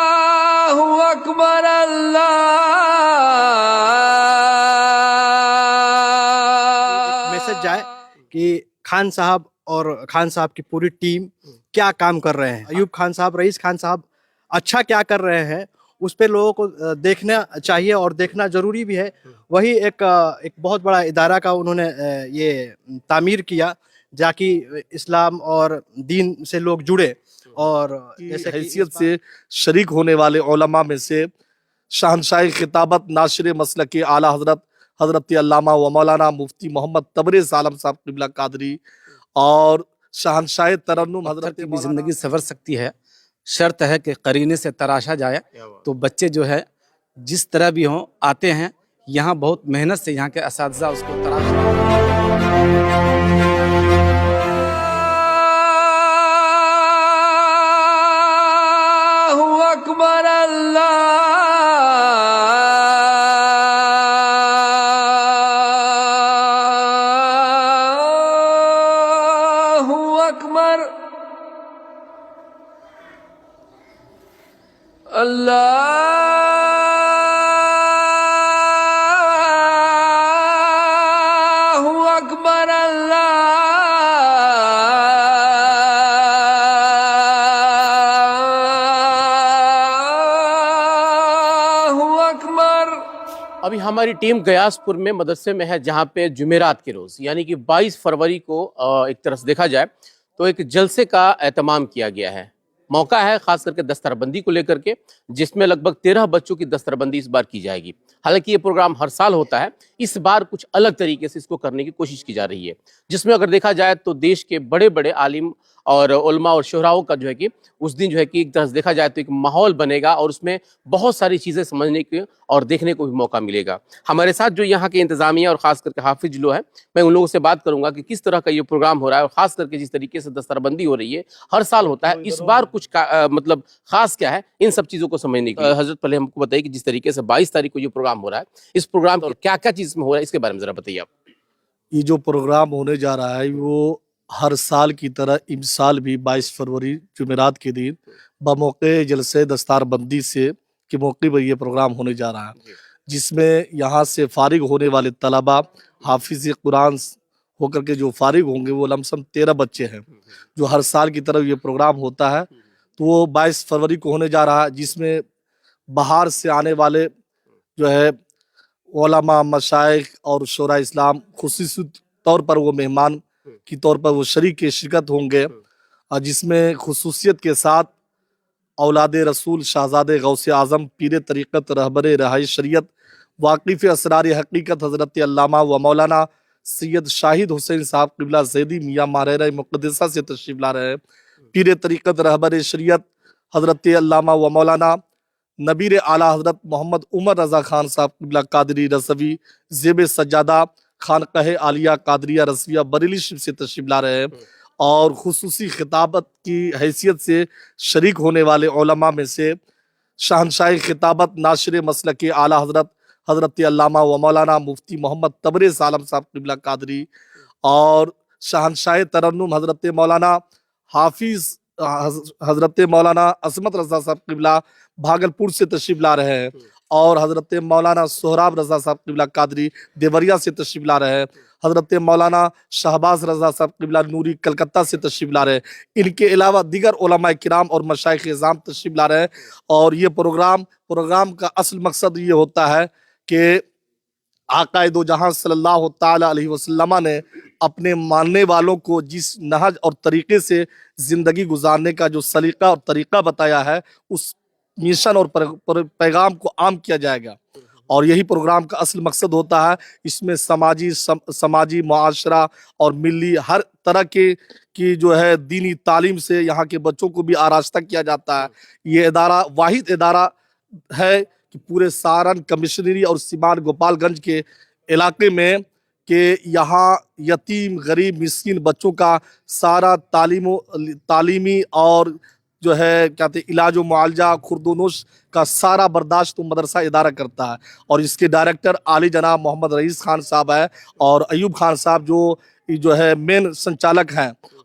اللہ اکبر اللہ message جائے کہ خان صاحب اور خان صاحب کی پوری ٹیم کیا کام کر رہے ہیں. ایوب خان صاحب, رئیس خان صاحب اچھا کیا کر رہے ہیں اس پہ لوگوں کو دیکھنا چاہیے اور دیکھنا ضروری بھی ہے. وہی ایک بہت بڑا ادارہ کا انہوں نے یہ تعمیر کیا جاکہ اسلام اور دین سے لوگ جڑے. اور حیثیت سے شریک ہونے والے علماء میں سے شہنشاہ خطابت ناشر مسلک اعلیٰ حضرت علامہ و مولانا مفتی محمد تبریز عالم صاحب قبلہ قادری اور شہنشاہ ترنم حضرت کی بھی زندگی سنور سکتی ہے. شرط ہے کہ قرینے سے تراشا جائے. تو بچے جو ہے جس طرح بھی ہوں آتے ہیں یہاں بہت محنت سے یہاں کے اساتذہ اس کو تراشتے ہیں. اکبر اللہ اکبر اللہ اکبر اللہ اکبر. ابھی ہماری ٹیم گیاس پور میں مدرسے میں ہے جہاں پہ جمعرات کے روز یعنی کہ 22 فروری کو ایک طرح سے دیکھا جائے تو ایک جلسے کا اہتمام کیا گیا ہے. موقع ہے خاص کر کے دستار بندی کو لے کر کے جس میں لگ بھگ 13 بچوں کی دستار بندی اس بار کی جائے گی. حالانکہ یہ پروگرام ہر سال ہوتا ہے, اس بار کچھ الگ طریقے سے اس کو کرنے کی کوشش کی جا رہی ہے جس میں اگر دیکھا جائے تو دیش کے بڑے بڑے عالم اور علماء اور شہراؤں کا جو ہے کہ اس دن جو ہے کہ ایک طرح سے دیکھا جائے تو ایک ماحول بنے گا اور اس میں بہت ساری چیزیں سمجھنے کے اور دیکھنے کو بھی موقع ملے گا. ہمارے ساتھ جو یہاں کے انتظامیہ اور خاص کر کے حافظ جو ہے میں ان لوگوں سے بات کروں گا کہ کس طرح کا یہ پروگرام ہو رہا ہے اور خاص کر کے جس طریقے سے دستار بندی ہو رہی ہے ہر سال ہوتا ہے اس بار کچھ مطلب خاص کیا ہے ان سب چیزوں کو سمجھنے کی. حضرت پہلے ہم کو بتائیے کہ جس طریقے سے 22 تاریخ کو یہ پروگرام ہو رہا ہے اس پروگرام کیا کیا چیز میں ہو رہا ہے اس کے بارے میں ذرا بتائیے آپ. یہ جو پروگرام ہونے جا رہا ہے وہ ہر سال کی طرح امسال بھی 22 فروری جمعرات کے دن بموقع جلسے دستار بندی سے کے موقع پر یہ پروگرام ہونے جا رہا ہے جس میں یہاں سے فارغ ہونے والے طلباء حافظ قرآن ہو کر کے جو فارغ ہوں گے وہ لم سم 13 بچے ہیں جو ہر سال کی طرف یہ پروگرام ہوتا ہے. تو وہ 22 فروری کو ہونے جا رہا ہے جس میں باہر سے آنے والے جو ہے علماء مشائخ اور شورا اسلام خصوصی طور پر وہ مہمان کی طور پر وہ شریک شرکت ہوں گے اور جس میں خصوصیت کے ساتھ اولاد رسول شہزادے غوث اعظم پیر طریقت رہبر رہائی شریعت واقف اسرار حقیقت حضرت علامہ و مولانا سید شاہد حسین صاحب قبلہ زیدی میاں ماہرہ مقدسہ سے تشریف لا رہے ہیں. پیر طریقت رہبر شریعت حضرت علامہ و مولانا نبیر اعلیٰ حضرت محمد عمر رضا خان صاحب قبلہ قادری رضوی زیب سجادہ خانقاہ عالیہ قادریہ رضویہ بریلی شریف سے تشریف لا رہے ہیں اور خصوصی خطابت کی حیثیت سے شریک ہونے والے علماء میں سے شہنشاہ خطابت ناشر مسلک اعلیٰ حضرت علامہ و مولانا مفتی محمد تبریز عالم صاحب قبلہ قادری اور شہنشاہ ترنم حضرت مولانا حافظ حضرت مولانا عصمت رضا صاحب قبلہ بھاگلپور سے تشریف لا رہے ہیں اور حضرت مولانا سہراب رضا صاحب قبلہ قادری دیوریا سے تشریف لا رہے ہیں. حضرت مولانا شہباز رضا صاحب قبلہ نوری کلکتہ سے تشریف لا رہے ہیں. ان کے علاوہ دیگر علماء کرام اور مشائخ اعظام تشریف لا رہے ہیں اور یہ پروگرام کا اصل مقصد یہ ہوتا ہے کہ آقا دو جہاں صلی اللہ تعالیٰ علیہ وسلم نے اپنے ماننے والوں کو جس نہج اور طریقے سے زندگی گزارنے کا جو سلیقہ اور طریقہ بتایا ہے اس مشن اور پیغام کو عام کیا جائے گا اور یہی پروگرام کا اصل مقصد ہوتا ہے. اس میں سماجی معاشرہ اور ملی ہر طرح کی جو ہے دینی تعلیم سے یہاں کے بچوں کو بھی آراستہ کیا جاتا ہے. یہ ادارہ واحد ادارہ ہے کہ پورے سارن کمشنری اور سیمان گوپال گنج کے علاقے میں کہ یہاں یتیم غریب مسکین بچوں کا سارا تعلیمی اور جو ہے کہتے ہیں علاج و معالجہ خرد و نوش کا سارا برداشت مدرسہ ادارہ کرتا ہے اور اس کے ڈائریکٹر عالی جناب محمد رئیس خان صاحب ہے اور ایوب خان صاحب جو ہے مین سنچالک ہیں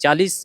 40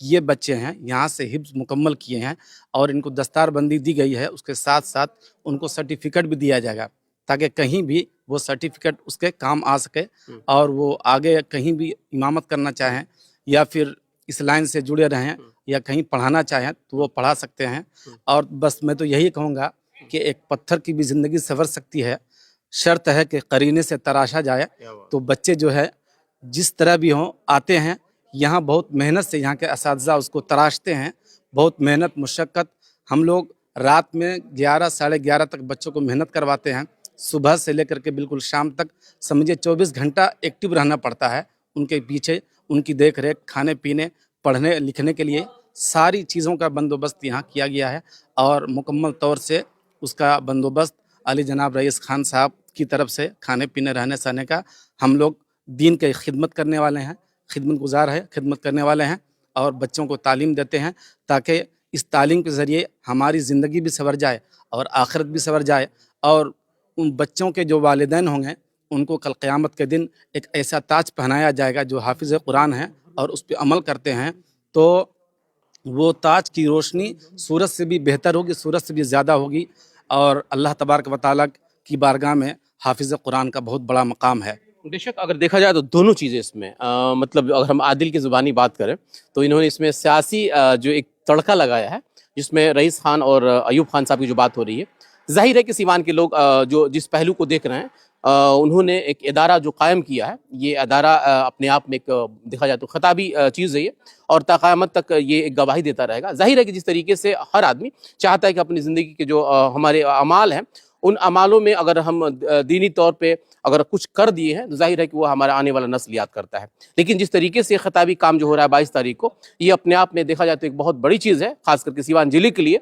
یہ بچے ہیں یہاں سے حفظ مکمل کیے ہیں اور ان کو دستار بندی دی گئی ہے، اس کے ساتھ ساتھ ان کو سرٹیفکیٹ بھی دیا جائے گا تاکہ کہیں بھی وہ سرٹیفکیٹ اس کے کام آ سکے اور وہ آگے کہیں بھی امامت کرنا چاہیں یا پھر اس لائن سے جڑے رہیں یا کہیں پڑھانا چاہیں تو وہ پڑھا سکتے ہیں۔ اور بس میں تو یہی کہوں گا کہ ایک پتھر کی بھی زندگی سنور سکتی ہے، شرط ہے کہ قرینے سے تراشا جائے۔ تو بچے جو ہے جس طرح بھی ہوں آتے ہیں یہاں، بہت محنت سے یہاں کے اساتذہ اس کو تراشتے ہیں، بہت محنت مشقت، ہم لوگ رات میں 11 ساڑھے 11 تک بچوں کو محنت کرواتے ہیں، صبح سے لے کر کے بالکل شام تک سمجھے 24 گھنٹہ ایکٹیو رہنا پڑتا ہے ان کے پیچھے، ان کی دیکھ ریکھ، کھانے پینے، پڑھنے لکھنے کے لیے ساری چیزوں کا بندوبست یہاں کیا گیا ہے اور مکمل طور سے اس کا بندوبست علی جناب رئیس خان صاحب کی طرف سے کھانے پینے رہنے سہنے کا۔ ہم لوگ دین کی خدمت کرنے والے ہیں، خدمت گزار ہے، خدمت کرنے والے ہیں اور بچوں کو تعلیم دیتے ہیں تاکہ اس تعلیم کے ذریعے ہماری زندگی بھی سنور جائے اور آخرت بھی سنور جائے، اور ان بچوں کے جو والدین ہوں گے ان کو کل قیامت کے دن ایک ایسا تاج پہنایا جائے گا جو حافظ قرآن ہیں اور اس پہ عمل کرتے ہیں، تو وہ تاج کی روشنی سورج سے بھی بہتر ہوگی، سورج سے بھی زیادہ ہوگی، اور اللہ تبارک و تعالیٰ کی بارگاہ میں حافظ قرآن کا بہت بڑا مقام ہے۔ بے شک اگر دیکھا جائے تو دونوں چیزیں اس میں مطلب اگر ہم عادل کی زبانی بات کریں تو انہوں نے اس میں سیاسی جو ایک تڑکا لگایا ہے جس میں رئیس خان اور ایوب خان صاحب کی جو بات ہو رہی ہے، ظاہر ہے کہ سیوان کے لوگ جو جس پہلو کو دیکھ رہے ہیں انہوں نے ایک ادارہ جو قائم کیا ہے، یہ ادارہ اپنے آپ میں ایک دیکھا جائے تو خطابی چیز ہے یہ، اور تا قیامت تک یہ ایک گواہی دیتا رہے گا۔ ظاہر ہے کہ جس طریقے سے ہر آدمی چاہتا ہے کہ اپنی زندگی کے جو ہمارے اعمال ہیں ان اعمالوں میں اگر ہم دینی طور پہ اگر کچھ کر دیے ہیں تو ظاہر ہے کہ وہ ہمارا آنے والا نسل یاد کرتا ہے، لیکن جس طریقے سے خطابی کام جو ہو رہا ہے 22 تاریخ کو، یہ اپنے آپ میں دیکھا جائے تو ایک بہت بڑی چیز ہے خاص کر کے سیوان ضلع کے لیے۔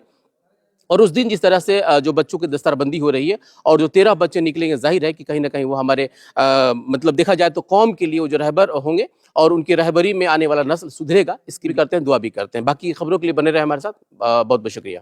اور اس دن جس طرح سے جو بچوں کی دستار بندی ہو رہی ہے اور جو 13 بچے نکلیں گے، ظاہر ہے کہ کہیں نہ کہیں وہ ہمارے مطلب دیکھا جائے تو قوم کے لیے وہ جو رہبر ہوں گے اور ان کی رہبری میں آنے والا نسل سدھرے گا، اس کی بھی کرتے ہیں، دعا بھی کرتے ہیں۔ باقی خبروں کے لیے بنے رہے ہمارے ساتھ، بہت بہت شکریہ۔